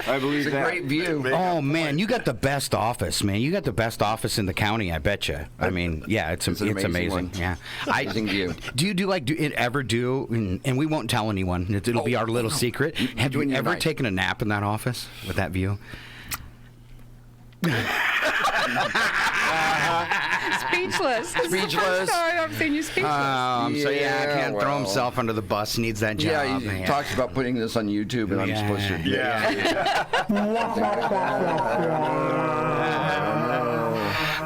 I believe It's a great view. Oh man, you got the best office, man. You got the best office in the county, I bet you. I mean, yeah, it's an amazing amazing. one. Yeah, Amazing view. Do you ever do? And we won't tell anyone. It'll be our little secret. Have you ever taken a nap in that office with that view? Speechless. Speechless. Sorry, I've seen you speechless. Can't throw himself under the bus. Needs that job. Yeah, he talks about putting this on YouTube, and I'm supposed to.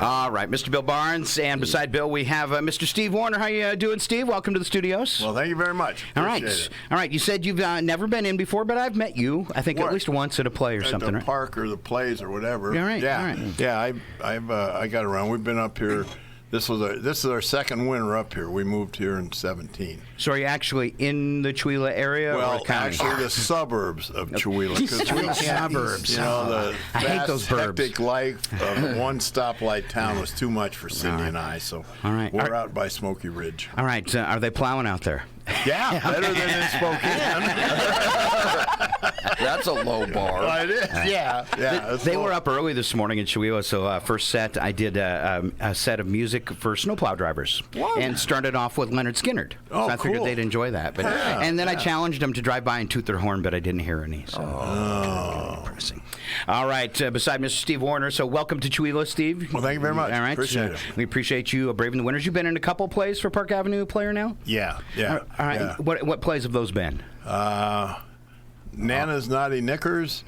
All right, Mr. Bill Barnes, and beside Bill, we have Mr. Steve Warner. How you doing, Steve? Welcome to the studios. Well, thank you very much. All right. Appreciate it. All right. You said you've never been in before, but I've met you. I think at least once at a play or At something. the Right? park or the plays or whatever. All right, Yeah, all right. yeah. I got around. We've been up here. This is our second winter up here. We moved here in 17. So are you actually in the Chewelah area? Well, or county? actually, the suburbs of Chewelah. 'Cause we can't- Suburbs. You know, the I hate those fast, burbs. hectic life of one stoplight town was too much for Cindy and I. So All right. we're out by Smoky Ridge. All right. Are they plowing out there? Yeah, better than in Spokane. That's a low bar. Well, it is. Yeah. They were up early this morning in Chewelah, so first set I did a set of music for snowplow drivers, and started off with Leonard Skinnard. Oh, so I figured cool. they'd enjoy that. But and then I challenged them to drive by and toot their horn, but I didn't hear any. So depressing. All right, beside Mr. Steve Warner, so welcome to Chewelah, Steve. Well, thank you very much. All right, Appreciate it. We appreciate you braving the winters. You've been in a couple plays for Park Avenue Player now. Yeah. All right. Yeah. What plays have those been? Nana's Naughty Knickers,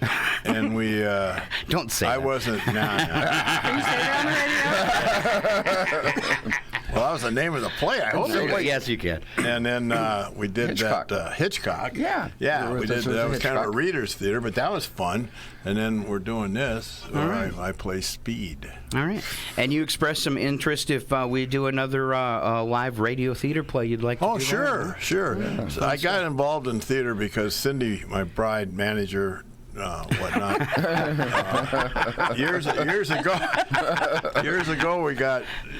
and we. Don't say I that. wasn't. Nah. Can you say that on the radio? Well, that was the name of the play. I hope it was. Yes, you can. And then we did Hitchcock. that Hitchcock. Yeah. Yeah, we did. This was That was kind of a Hitchcock. readers' theater, but that was fun. And then we're doing this. Where I play Speed. All right. And you expressed some interest if we do another live radio theater play you'd like to do. Oh, that? sure. So I got involved in theater because Cindy, my bride manager, whatnot, years ago,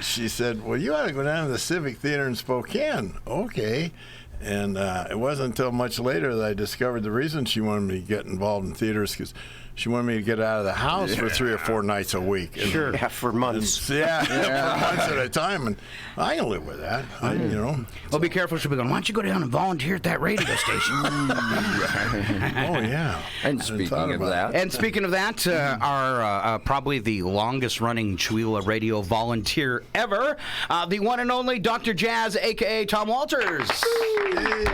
she said, well, you ought to go down to the Civic Theater in Spokane. Okay. And it wasn't until much later that I discovered the reason she wanted me to get involved in theaters, because she wanted me to get out of the house for 3 or 4 nights a week. And, Sure. Yeah, for months. for months at a time, and I can live with that. Well, be careful. She'll be going, why don't you go down and volunteer at that radio station? Oh yeah. And speaking of that, And speaking of that, our probably the longest running Chewelah radio volunteer ever, the one and only Dr. Jazz, a.k.a. Tom Walters.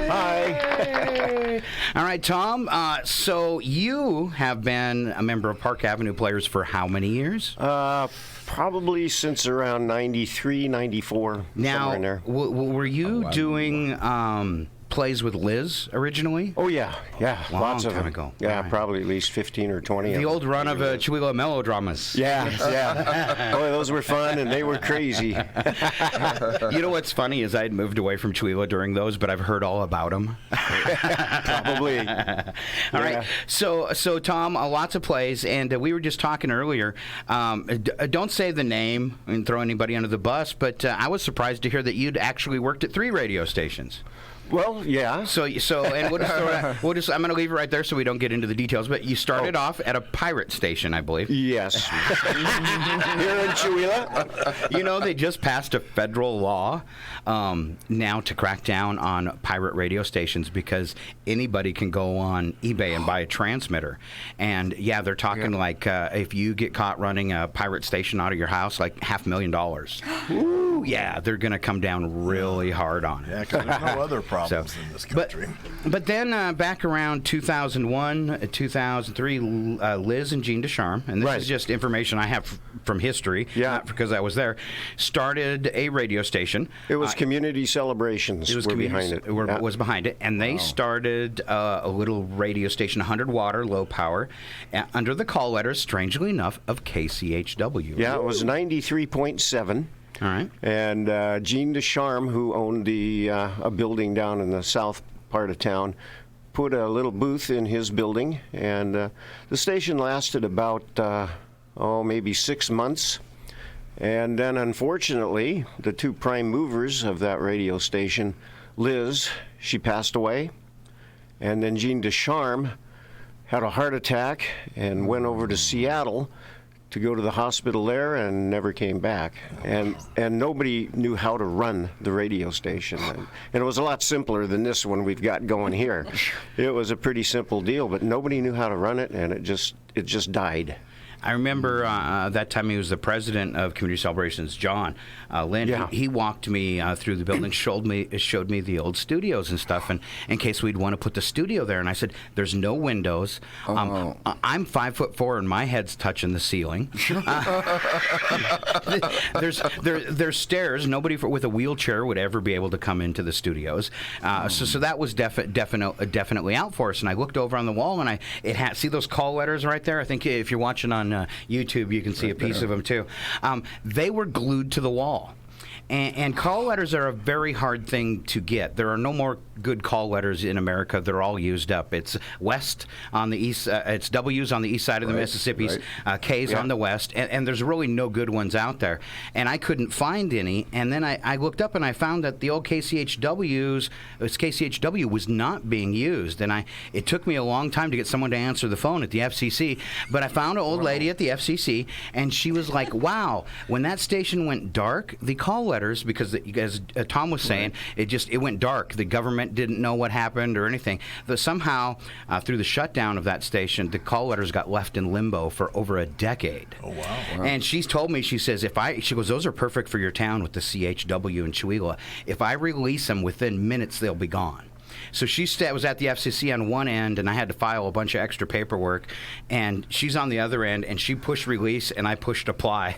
Hi. All right, Tom. So you have been a member of Park Avenue Players for how many years? Probably since around 93, 94, Now, somewhere in there. were you doing plays with Liz originally? Oh, yeah. Long Lots of time them. ago. Yeah, Right. probably at least 15 or 20 of The them. old run of Chewelah melodramas. Yeah. Boy, those were fun, and they were crazy. You know what's funny is I had moved away from Chewelah during those, but I've heard all about them. Probably. All right. So Tom, lots of plays, and we were just talking earlier. Don't say the name and throw anybody under the bus, but I was surprised to hear that you'd actually worked at 3 radio stations. Well, yeah. So, and I'm going to leave it right there so we don't get into the details. But you started off at a pirate station, I believe. Yes. Here in Chewelah. You know, they just passed a federal law now to crack down on pirate radio stations because anybody can go on eBay and buy a transmitter. And yeah, they're talking like if you get caught running a pirate station out of your house, like $500,000. Ooh, yeah, they're going to come down really hard on it. Yeah, because there's no other problems in this country. But then back around 2001, 2003, Liz and Jean Descharme, and this is just information I have from history, not because I was there, started a radio station. It was Community Celebrations. It was behind it. Was behind it, and they started a little radio station, 100 watt, low power, under the call letters, strangely enough, of KCHW. Yeah, it was 93.7. All right. And Jean Descharme, who owned a building down in the south part of town, put a little booth in his building, and the station lasted about maybe 6 months. And then, unfortunately, the 2 prime movers of that radio station, Liz, she passed away, And then Jean Descharmes had a heart attack and went over to Seattle to go to the hospital there and never came back. And nobody knew how to run the radio station. And it was a lot simpler than this one we've got going here. It was a pretty simple deal, but nobody knew how to run it, and it just died. I remember that time he was the president of Community Celebrations, John Lind. Yeah. He walked me through the building, showed me the old studios and stuff, and in case we'd want to put the studio there. And I said, "There's no windows. I'm 5'4" and my head's touching the ceiling. There's stairs. Nobody with a wheelchair would ever be able to come into the studios. So that was definitely out for us. And I looked over on the wall, and it had, see those call letters right there? I think if you're watching on YouTube, you can see a piece of them too. They were glued to the wall. And call letters are a very hard thing to get. There are no more good call letters in America. They're all used up. It's west on the east. It's W's on the east side of the Mississippi, K's on the west, and there's really no good ones out there. And I couldn't find any. And then I looked up and I found that the old KCHW was not being used. And it took me a long time to get someone to answer the phone at the FCC. But I found an old lady at the FCC, and she was like, "Wow, when that station went dark, the call letters, because as Tom was saying, it went dark. The government didn't know what happened or anything. But somehow, through the shutdown of that station, the call letters got left in limbo for over a decade." Oh, wow. And she's told me, she says, she goes, "Those are perfect for your town with the CHW in Chewelah. If I release them within minutes, they'll be gone." So she was at the FCC on one end, and I had to file a bunch of extra paperwork. And she's on the other end, and she pushed release, and I pushed apply.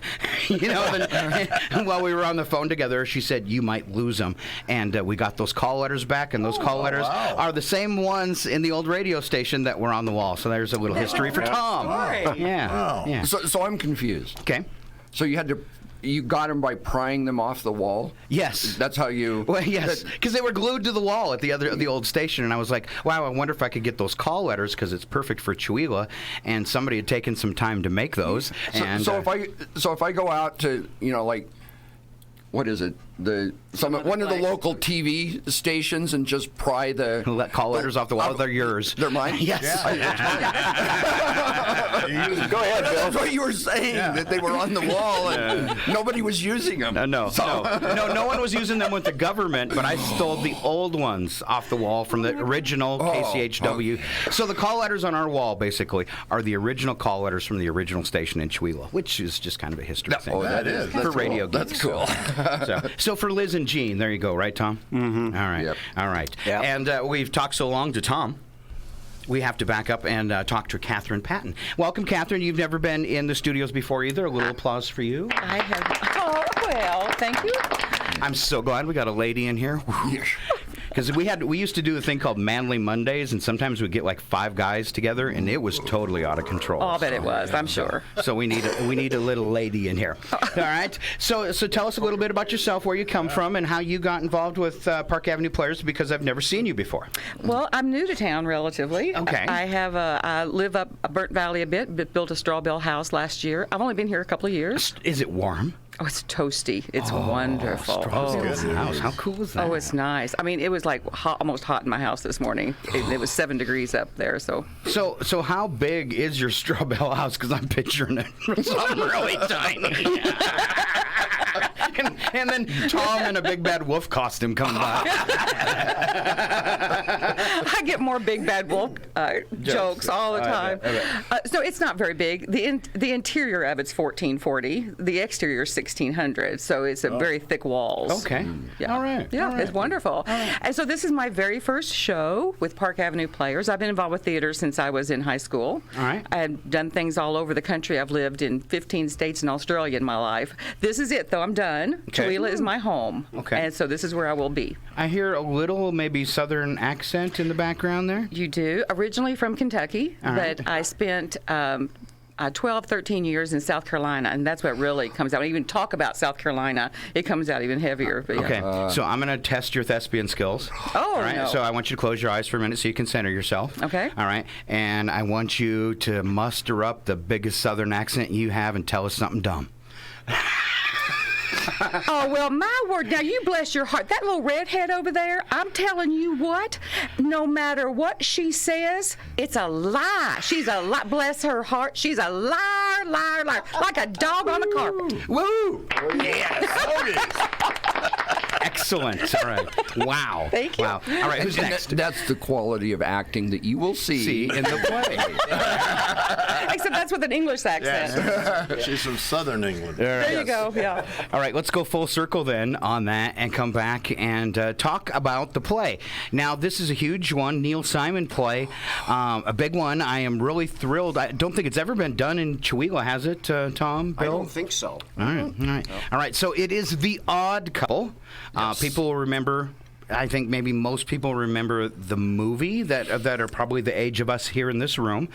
And while we were on the phone together, she said, "You might lose them." And we got those call letters back, and those call letters are the same ones in the old radio station that were on the wall. So there's a little history for Tom. Yeah. Wow. Yeah. So I'm confused. Okay. So you got them by prying them off the wall? Yes. That's how you... Well, yes, because they were glued to the wall at the old station, and I was like, "Wow, I wonder if I could get those call letters because it's perfect for Chewelah." And somebody had taken some time to make those. So if I go out to what is it? One of the local TV stations and just pry the call letters off the wall. They're yours. They're mine? Yes. Go ahead, Bill. That's what you were saying, that they were on the wall and nobody was using them. No one was using them with the government, but I stole the old ones off the wall from the original KCHW. So the call letters on our wall, basically, are the original call letters from the original station in Chewelah, which is just kind of a history thing. Oh, that is. For radio cool. geeks. That's cool. So for Liz and Jean, there you go, right, Tom? Mm-hmm. All right. Yep. All right. Yep. And we've talked so long to Tom. We have to back up and talk to Catherine Patton. Welcome, Catherine. You've never been in the studios before either. A little applause for you. I have. Oh, well, thank you. I'm so glad we got a lady in here. Because we used to do a thing called Manly Mondays, and sometimes we'd get like 5 guys together, and it was totally out of control. Oh, I bet it was. I'm sure. So we need a little lady in here. All right. So tell us a little bit about yourself, where you come from, and how you got involved with Park Avenue Players, because I've never seen you before. Well, I'm new to town relatively. Okay. I live up Burnt Valley a bit, but built a straw bale house last year. I've only been here a couple of years. Is it warm? Oh, it's toasty. It's wonderful. House. How cool is that? Oh, it's nice. I mean, it was like almost hot in my house this morning. It was 7 degrees up there. So how big is your straw bale house? Because I'm picturing it something really tiny. and then Tom in a big bad wolf costume coming by. I get more big bad wolf jokes all the time. So it's not very big. The interior of it's 1440. The exterior is 1600. So it's a very thick walls. Okay. Yeah. All right. Yeah, All right. it's wonderful. Right. And so this is my very first show with Park Avenue Players. I've been involved with theater since I was in high school. All right. I've done things all over the country. I've lived in 15 states and Australia in my life. This is it, though. I'm done. Okay. Chewelah is my home. Okay. And so this is where I will be. I hear a little maybe southern accent in the background there. You do. Originally from Kentucky, right. but I spent 12, 13 years in South Carolina, and that's what really comes out. When you even talk about South Carolina, it comes out even heavier. But yeah. Okay, so I'm going to test your thespian skills. Oh, all right. no. So I want you to close your eyes for a minute so you can center yourself. Okay. All right. And I want you to muster up the biggest southern accent you have and tell us something dumb. Oh, well, my word. Now, you bless your heart. That little redhead over there, I'm telling you what, no matter what she says, it's a lie. She's a lie. Bless her heart. She's a liar, liar, liar. Like a dog on a carpet. Woo! Yes. Excellent. All right. Wow. Thank you. Wow. All right. Who's And next? that's the quality of acting that you will see In the play. Except that's with an English accent. She's from Southern England. There you go. Yeah. All right, let's go full circle then on that and come back and talk about the play. Now, this is a huge one, Neil Simon play, a big one. I am really thrilled. I don't think it's ever been done in Chihuahua, has it, Tom, Bill? I don't think so. All right, all right. All right, so it is The Odd Couple. People will remember... I think maybe most people remember the movie that are probably the age of us here in this room,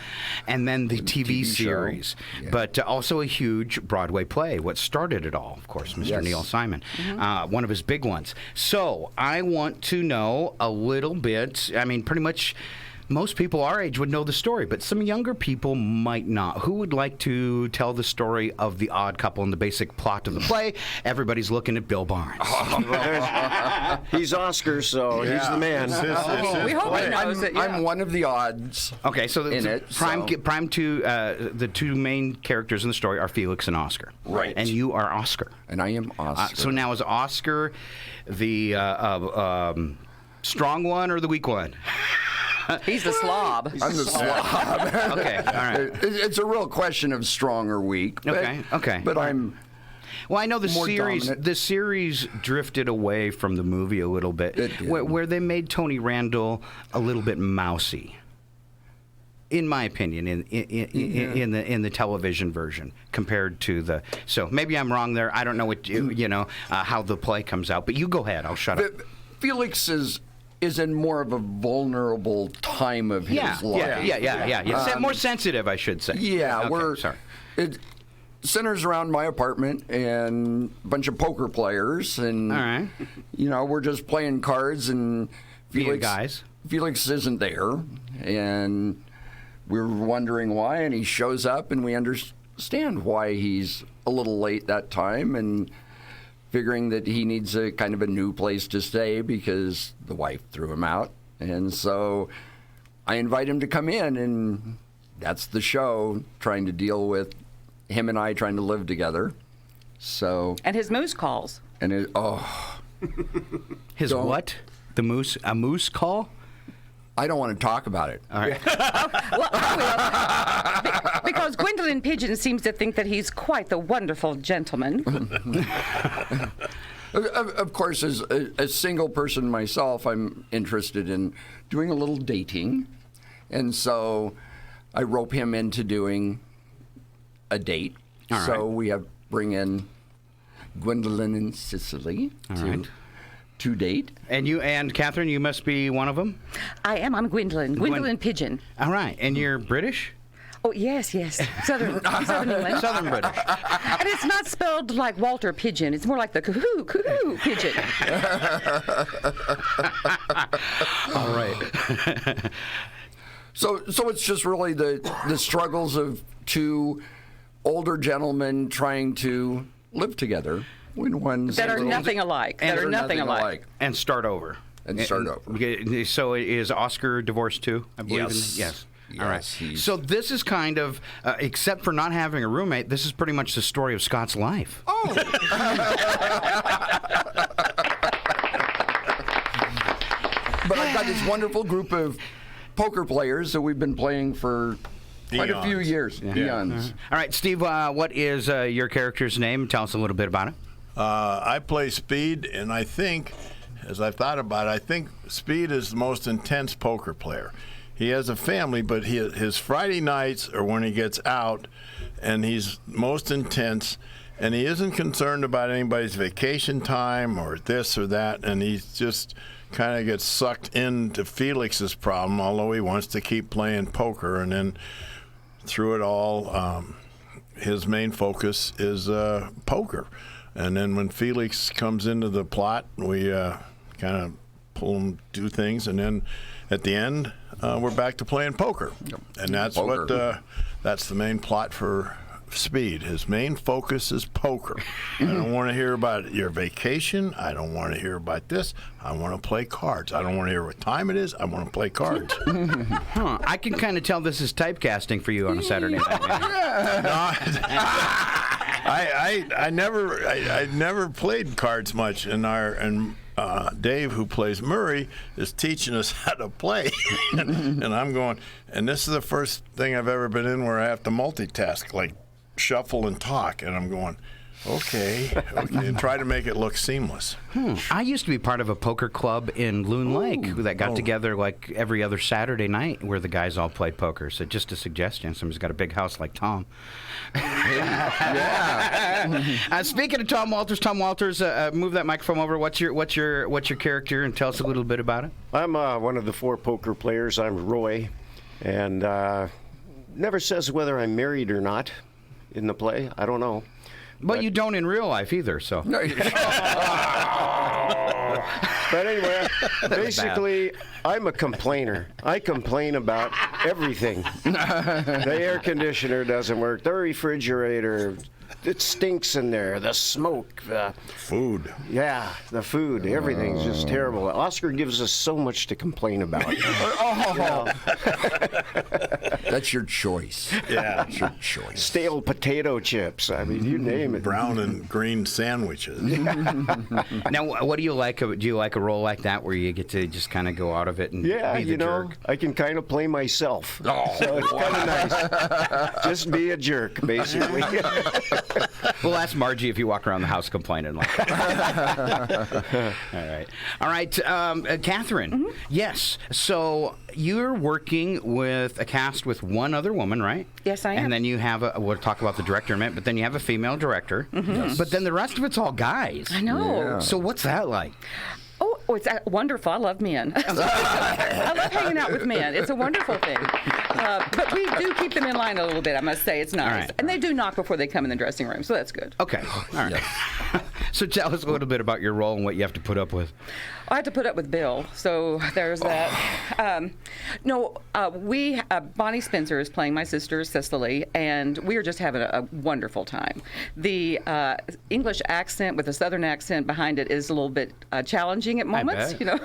and then the TV series. Yeah. But also a huge Broadway play. What started it all, of course, Mr. Yes. Neil Simon, one of his big ones. So I want to know a little bit. I mean, pretty much. Most people our age would know the story, but some younger people might not. Who would like to tell the story of The Odd Couple and the basic plot of the play? Everybody's looking at Bill Barnes. He's Oscar, so he's the man. We hope he knows it. Yeah. I'm one of the odds. Okay, so In it, prime two, the two main characters in the story are Felix and Oscar. Right. And you are Oscar. And I am Oscar. So now is Oscar the strong one or the weak one? He's the slob. I'm the slob. Okay, all right. It's a real question of strong or weak. But, Okay. But I'm... Well, I know the More series. dominant. The series drifted away from the movie a little bit, It did. where they made Tony Randall a little bit mousy. In my opinion, in the television version compared to the, so maybe I'm wrong there. I don't know what how the play comes out, but you go ahead. I'll shut up. Felix is in more of a vulnerable time of his life. Yeah. More sensitive, I should say. Yeah, Okay, sorry. It centers around my apartment and a bunch of poker players, and All right. We're just playing cards, and You guys. Felix isn't there, and we're wondering why, and he shows up, and we understand why he's a little late that time, and figuring that he needs a kind of a new place to stay because the wife threw him out. And so I invite him to come in, and that's the show, trying to deal with him and I trying to live together. So, And his moose calls. and His Don't- what? The moose? A moose call? I don't want to talk about it. All right. Well, I will. Because Gwendolyn Pigeon seems to think that he's quite the wonderful gentleman. Of course, as a single person myself, I'm interested in doing a little dating. And so I rope him into doing a date. All So right. we bring in Gwendolyn and Cicely right. to date. And you and Catherine, you must be one of them. I am. I'm Gwendolyn. Gwendolyn Pigeon. All right. And you're British? Oh, yes. Southern England. Southern British. And it's not spelled like Walter Pigeon. It's more like the coo-hoo pigeon. All right. So it's just really the struggles of two older gentlemen trying to live together when one's That a are little- nothing alike. and That are nothing alike. And start over. And start over. Okay, so is Oscar divorced too? I believe. Yes. Yes. All Yes, right. he's- So this is kind of, except for not having a roommate, this is pretty much the story of Scott's life. Oh. But I've got this wonderful group of poker players that we've been playing for quite a few Eons. years. Eons. All right, Steve, what is your character's name? Tell us a little bit about it. I play Speed, and I think, as I've thought about it, I think Speed is the most intense poker player. He has a family, but his Friday nights are when he gets out, and he's most intense, and he isn't concerned about anybody's vacation time or this or that, and he just kind of gets sucked into Felix's problem, although he wants to keep playing poker, and then through it all, his main focus is poker. And then when Felix comes into the plot, we kind of pull him, do things, and then at the end, we're back to playing poker. And that's Poker. that's the main plot for speed. His main focus is poker. I don't want to hear about your vacation. I don't want to hear about this. I want to play cards. I don't want to hear what time it is. I want to play cards. Huh. I can kind of tell this is typecasting for you on a Saturday night. I never played cards much, and Dave, who plays Murray, is teaching us how to play, and I'm going. And this is the first thing I've ever been in where I have to multitask, like shuffle and talk, and I'm going. Okay, and try to make it look seamless. I used to be part of a poker club in Loon Lake that got together like every other Saturday night where the guys all played poker. So just a suggestion, somebody's got a big house like Tom. Speaking of Tom Walters, move that microphone over. What's your character, and tell us a little bit about it. I'm one of the 4 poker players. I'm Roy, and never says whether I'm married or not in the play. I don't know. But you don't in real life either, so. But anyway, basically, I'm a complainer. I complain about everything. The air conditioner doesn't work. The refrigerator, it stinks in there. The smoke. Food. Yeah, the food. Everything's just terrible. Oscar gives us so much to complain about. That's your choice. Yeah. That's your choice. Stale potato chips. I mean, you name it. Brown and green sandwiches. Now, what do you like? Do you like a role like that where you get to just kind of go out of it and Yeah, be the jerk? I can kind of play myself. So it's kind of nice. Just be a jerk, basically. We'll ask Margie if you walk around the house complaining like that. All right. Catherine, yes. So you're working with a cast with one other woman, right? Yes, I am. And then you have we'll talk about the director in a minute, but then you have a female director. Yes. But then the rest of it's all guys. I know. Yeah. So what's that like? Oh, it's wonderful. I love men. I love hanging out with men. It's a wonderful thing. But we do keep them in line a little bit, I must say. It's nice. right. And they do knock before they come in the dressing room, so that's good. Okay. All right. So tell us a little bit about your role and what you have to put up with. I had to put up with Bill, so there's that. Bonnie Spencer is playing my sister, Cicely, and we are just having a wonderful time. The English accent with a Southern accent behind it is a little bit challenging at moments, bet. you know.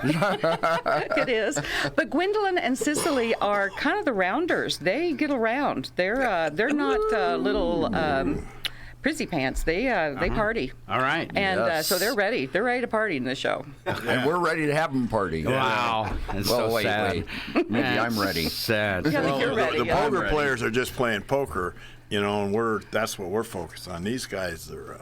It is. But Gwendolyn and Cicely are kind of the rounders. They get around. They're not little prissy pants. They party. All right. And Yes. so they're ready. They're ready to party in the show. And we're ready to have them party. Wow. That's Well, so wait, sad. wait. Maybe I'm ready. Sad. Yeah, Well, you're ready. the Yeah. poker ready. players are just playing poker, and that's what we're focused on. These guys are.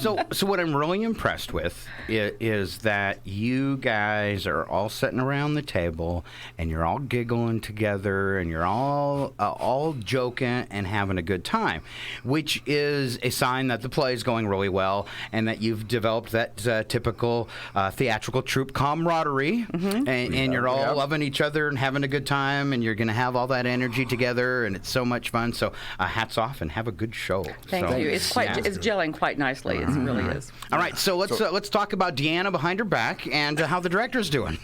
So what I'm really impressed with is that you guys are all sitting around the table and you're all giggling together and you're all joking and having a good time, which is a sign that the play is going really well and that you've developed that typical theatrical troupe camaraderie, and you're all loving each other and having a good time, and you're going to have all that energy together, and it's so much fun. So hats off and have a good show. Thank So- you. It's it's gelling quite nicely. It really is. All right, so let's talk about Deanna behind her back and how the director's doing.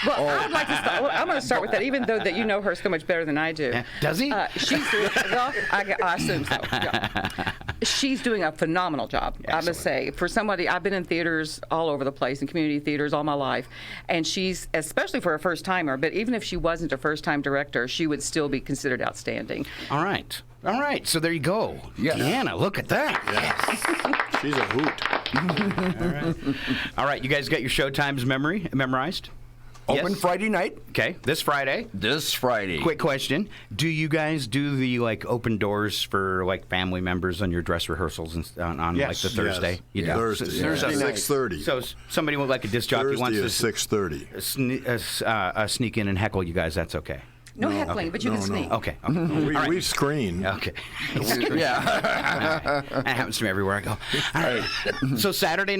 Well, I would like to start. Well, I'm going to start with that, even though that you know her so much better than I do. Does he? She's doing, well, I assume so. Yeah. She's doing a phenomenal job, I must say. For somebody, I've been in theaters all over the place, in community theaters all my life, and she's, especially for a first timer, but even if she wasn't a first time director, she would still be considered outstanding. All right. So there you go. Yes. Deanna, look at that. She's a hoot. All right, you guys got your show times memorized? Open Yes? Friday night. Okay, this Friday. This Friday. Quick question: do you guys do the open doors for family members on your dress rehearsals and on Yes. the Thursday? Yes. You do. Thursday. So- Yeah. 6:30. So somebody with a disc jockey Thursday wants is to 6:30. sneak in and heckle you guys. That's okay. No heckling, but you can sneak. Okay. We screen. Okay. Yeah. That happens to me everywhere I go. All right. So Friday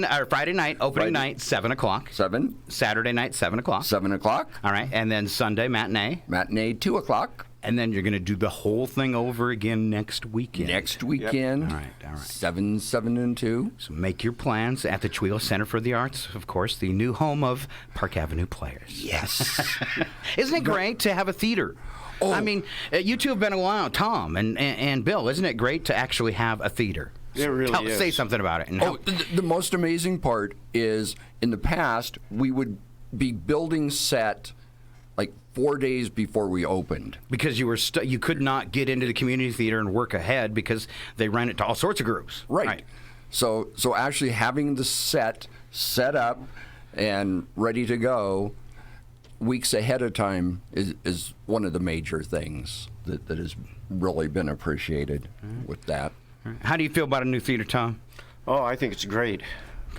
night, opening night, 7:00. 7. Saturday night, 7:00. 7 o'clock. All right, and then Sunday matinee. Matinee, 2 o'clock. And then you're going to do the whole thing over again next weekend. Next weekend, All right. 7, 7, and 2. So make your plans at the Chihuahua Center for the Arts, of course, the new home of Park Avenue Players. Yes. Isn't it great to have a theater? Oh. I mean, you two have been around, Tom and Bill. Isn't it great to actually have a theater? It really is. Say something about it. And Oh, the most amazing part is in the past, we would be building set like 4 days before we opened. because you were you could not get into the community theater and work ahead because they rent it to all sorts of groups. Right. So actually having the set up and ready to go weeks ahead of time is one of the major things that has really been appreciated with that. How do you feel about a new theater, Tom? Oh, I think it's great.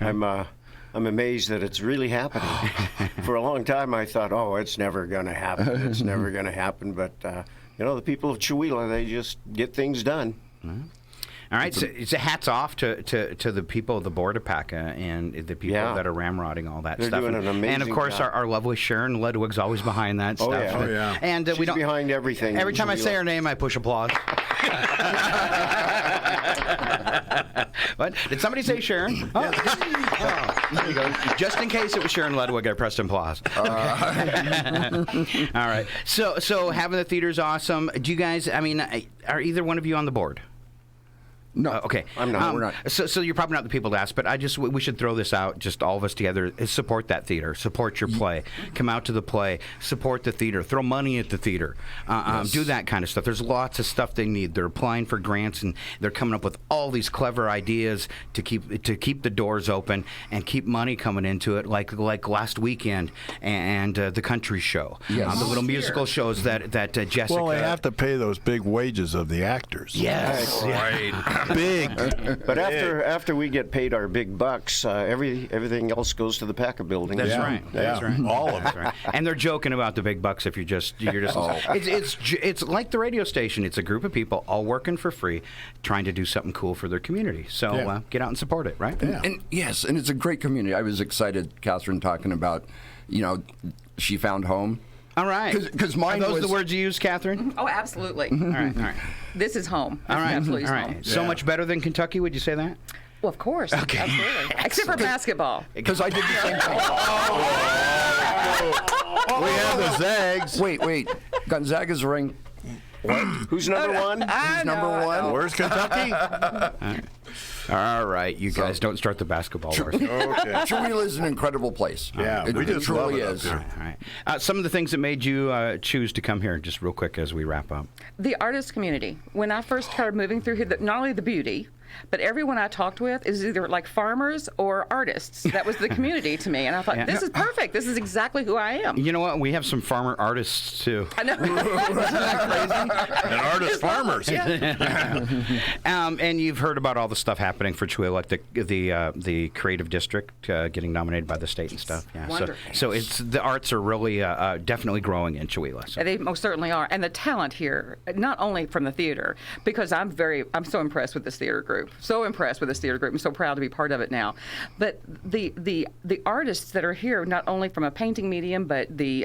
I'm amazed that it's really happening. For a long time, I thought, oh, it's never going to happen. It's never going to happen. But, the people of Chihuahua, they just get things done. All right, so it's a hats off to the people of the Border Paca and the people Yeah. that are ramrodding all that They're stuff. doing an amazing and of course, job. our lovely Sharon Ludwig's always behind that Oh, stuff. yeah. Oh, yeah. And She's we don't behind everything. Every in time I say Chihuahua. her name, I push applause. What? Did somebody say Sharon? Oh. There you go. Just in case it was Sharon Ludwig, I pressed applause. All right. So having the theater's awesome. Do you guys? I mean, are either one of you on the board? No, Okay. I'm not. We're not. So you're probably not the people to ask, but we should throw this out, just all of us together, is support that theater, support your play, come out to the play, support the theater, throw money at the theater, do that kind of stuff. There's lots of stuff they need. They're applying for grants, and they're coming up with all these clever ideas to keep the doors open and keep money coming into it, like last weekend and the country show, Yes. the little musical shows that Jessica. Well, they have to pay those big wages of the actors. Yes. Right. Big. But after we get paid our big bucks, everything else goes to the Paca building. That's Yeah. right. Yeah. That's right. All of it. Right. And they're joking about the big bucks if you're just it's like the radio station. It's a group of people all working for free, trying to do something cool for their community. So Yeah. get out and support it, right? Yeah. And yes, and it's a great community. I was excited, Catherine, talking about, she found home. All right. 'Cause mine Are those was- the words you use, Catherine? Oh, absolutely. All right. All right. This is home. All This right. absolutely is All home. right. So Yeah. much better than Kentucky, would you say that? Well, of course. Okay. Absolutely. Except for basketball. Because I did the same thing. We have the Zags. Wait. Gonzaga's ranked Who's number one? number one. Where's Kentucky? All right. You guys don't start the basketball wars. Okay. Chihuahua is an incredible place. Yeah, it, we it just love truly it up is. here. All right. Some of the things that made you choose to come here, just real quick as we wrap up. The artist community. When I first started moving through here, not only the beauty, but everyone I talked with is either like farmers or artists. That was the community to me. And I thought, Yeah. this is perfect. This is exactly who I am. You know what? We have some farmer artists too. I know. And artist farmers. And you've heard about all the stuff happening for Chihuahua, like the creative district getting nominated by the state and stuff. Yeah. Wonderful. So it's the arts are really definitely growing in Chihuahua. So. They most certainly are. And the talent here, not only from the theater, because I'm so impressed with this theater group. So impressed with this theater group. I'm so proud to be part of it now. But the artists that are here, not only from a painting medium, but the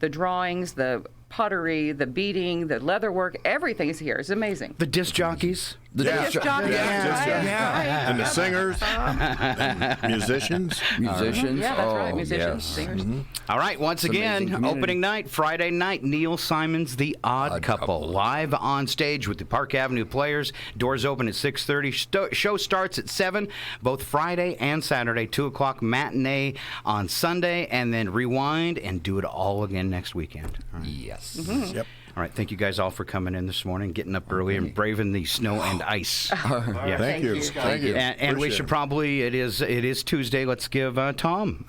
drawings, the pottery, the beading, the leather work, everything is here. It's amazing. The disc jockeys. The Disc jockeys, Yeah. And the singers, and musicians. Musicians. Yeah, that's right. Oh, Musicians, yes. singers. All right, once amazing again, community. opening night, Friday night, Neil Simon's The Odd Odd Couple, Couple. live on stage with the Park Avenue Players. Doors open at 6:30. Show starts at 7, both Friday and Saturday, 2 o'clock matinee on Sunday, and then rewind and do it all again next weekend. All right. Yes. Yep. All right, thank you guys all for coming in this morning, getting up early and braving the snow and ice. Yeah. Thank you. you. Thank you. And we Appreciate should it. probably, it is Tuesday, let's give Tom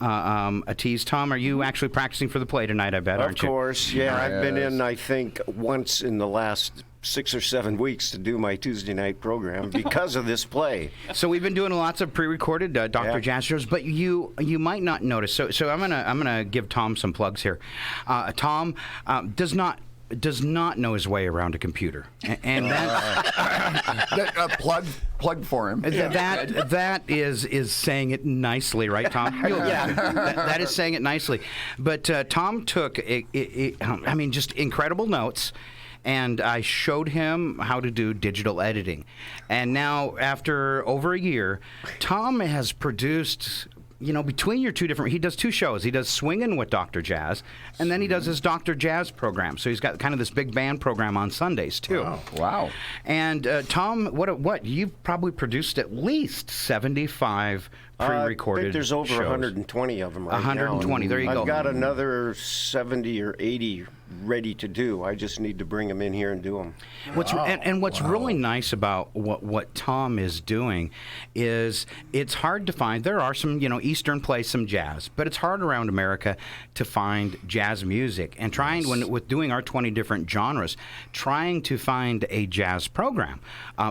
a tease. Tom, are you actually practicing for the play tonight, I bet, Of aren't you? course, yeah. I've been Yes. in, I think, once in the last 6 or 7 weeks to do my Tuesday night program because of this play. So we've been doing lots of pre-recorded Dr. Yeah. Jazz shows, but you might not notice. So I'm gonna give Tom some plugs here. Tom does not know his way around a computer, and that Plug for him. that is saying it nicely, right, Tom? That is saying it nicely. But Tom took just incredible notes. and I showed him how to do digital editing. And now, after over a year, Tom has produced, between your two different, he does two shows. He does Swingin' with Dr. Jazz, and then he does his Dr. Jazz program. So he's got kind of this big band program on Sundays, too. Wow. And Tom, what you've probably produced at least 75 pre-recorded I think there's over shows. 120 of them right 120, now. there you go. I've got another 70 or 80 ready to do. I just need to bring them in here and do them. What's really nice about what Tom is doing is it's hard to find. There are some, Eastern plays some jazz, but it's hard around America to find jazz music. And with doing our 20 different genres, trying to find a jazz program,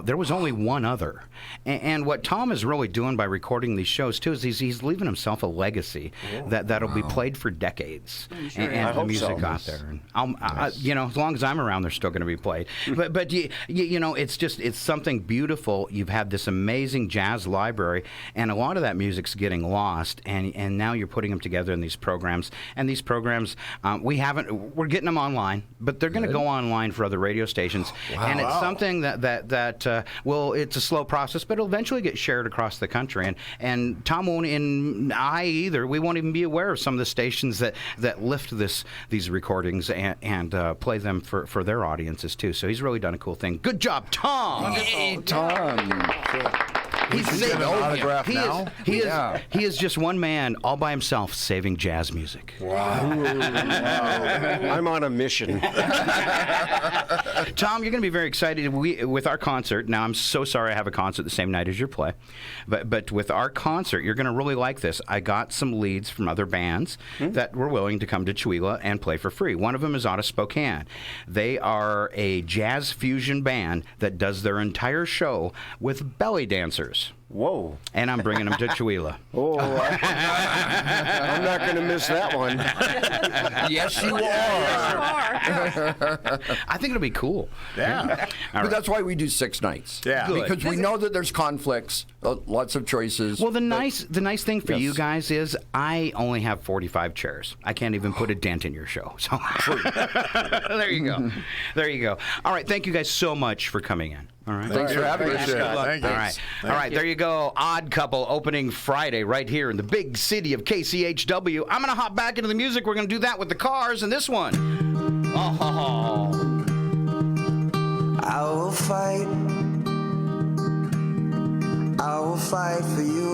there was only one other. And what Tom is really doing by recording these shows too is he's leaving himself a legacy that'll be played for decades. And the music out there. And as long as I'm around, they're still going to be played. But it's something beautiful. You've had this amazing jazz library, and a lot of that music's getting lost. And now you're putting them together in these programs. And these programs, we're getting them online, but they're going to go online for other radio stations. And it's something that it's a slow process, but it'll eventually get shared across the country. And Tom won't, and I either, we won't even be aware of some of the stations that lift these recordings and play them for their audiences too. So he's really done a cool thing. Good job, Tom! Hey, Tom. He's an autograph now? He is just one man all by himself saving jazz music. Wow. I'm on a mission. Tom, you're going to be very excited with our concert. Now, I'm so sorry I have a concert the same night as your play, but with our concert, you're going to really like this. I got some leads from other bands that were willing to come to Chewelah and play for free. One of them is out of Spokane. They are a jazz fusion band that does their entire show with belly dancers. Whoa. And I'm bringing them to Chewelah. Oh, I'm not going to miss that one. Yes, you are. I think it'll be cool. Yeah. But that's why we do 6 nights. Yeah. Good. Because we know that there's conflicts, lots of choices. Well, the nice thing for Yes. you guys is I only have 45 chairs. I can't even put a dent in your show. So there you go. There you go. All right. Thank you guys so much for coming in. All right. Thanks for having us. Appreciate it. Thank you. All right. All right. There you go. Odd Couple opening Friday right here in the big city of KCHW. I'm going to hop back into the music. We're going to do that with the Cars and this one. Oh. I will fight for you.